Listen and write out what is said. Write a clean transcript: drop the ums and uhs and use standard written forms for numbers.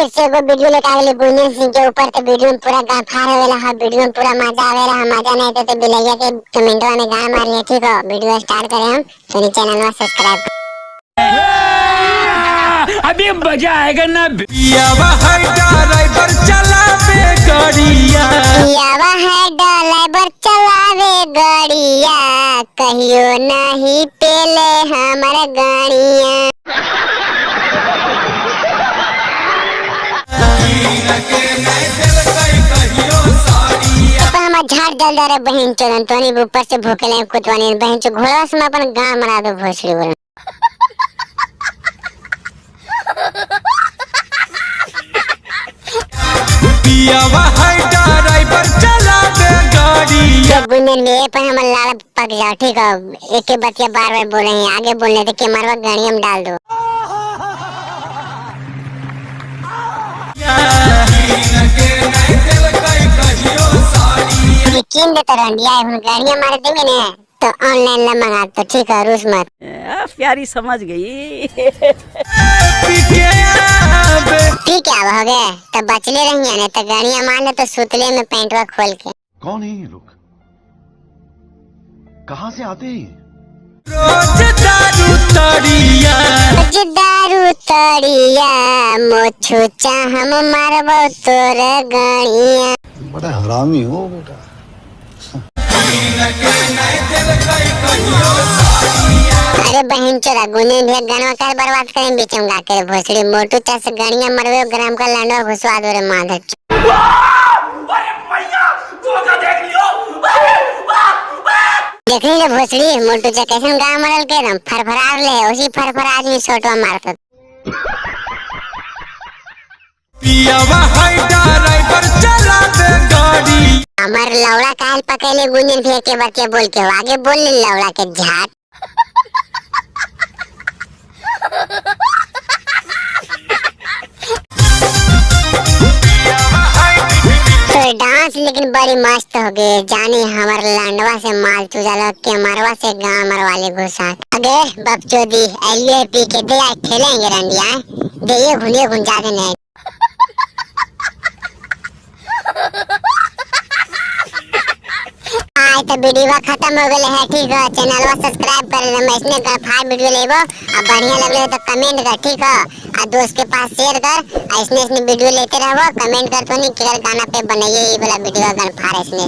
फिर से एगो वीडियो लेके आगे गुंजन सिंह के ऊपर तो वीडियो में पूरा गाँव फाड़ होवेला है। वीडियो में पूरा मजा आवेला है। मजा नहीं तो बिलैया के कमेंटवा में गाँव मार लिया। ठीक है, वीडियो स्टार्ट करें हम तो चैनल में सब्सक्राइब। अभी मजा आएगा ना। यावा है ड्राइवर चलावे गाड़िया, यावा है ड्राइवर चलावे गाड़िया, कहियो नहीं पेले हमारे गाड़िया। झाड़ डाल दे रे बहन चोदन तोनी ऊपर से भूखले कुतवानी बहन चो घोड़ा से अपन गांव मरा दो भोसड़ी बोल। पियावा है ड्राइवर चलावे गाड़ी। जब गुंजन ले पर हम लाल पक जाओ। ठीक है, एक के बतिया बार बार बोले हैं, आगे बोलने थे कि मरवा गाड़ी में डाल दो। यकीन देता रंडिया है गाड़ियां मार देंगे ना तो ऑनलाइन ला मंगा तो। ठीक है, रूस मत। प्यारी समझ गई। ठीक है, अब हो गए तो बचले रहिए ना तो गाड़ियां मार ले तो सुतले में पैंटवा खोल के। कौन है ये लोग, कहाँ से आते हैं? रोज दारू तड़िया, रोज दारू तड़िया, मोछू चाहम मारबो तोर गाड़िया। बड़ा हरामी हो बेटा। अरे बहन चोरा गुंजन भैया गाना कर बर्बाद करें बीच में गाकर भोसड़ी मोटू चास गाड़ियां मरवे ग्राम का लांडवा घुसवा दो रे माधर। देख ली भोसड़ी मोटू चा कैसे गाँव मरल के रम फरफरार ले उसी फरफरा आदमी छोटवा मारता। पियावा है ड्राइवर चलावे गाड़ी। हमार लौड़ा काल पकड़ले गुंजन भैया के बच्चे बोल के आगे बोल ले लौड़ा के झाट। तो डांस लेकिन बड़ी मस्त हो गई जानी हमार लांडवा से माल चुजाला के मरवा से गांव मरवाले घुसा। अगे बकचोदी एलिए पी के दे आए खेलेंगे रंडिया दे ये घुलिए घुंजा देने। आज तो वीडियो खत्म हो गए है। ठीक है, चैनल को सब्सक्राइब कर लेना। इसने फाड़ वीडियो लेबो अब बढ़िया लगे तो कमेंट कर। ठीक है, और दोस्त के पास शेयर कर। इसने वीडियो लेते रहो कमेंट कर तो नहीं कि गाना पे बनाइए ये वाला वीडियो गन फाड़ इसने।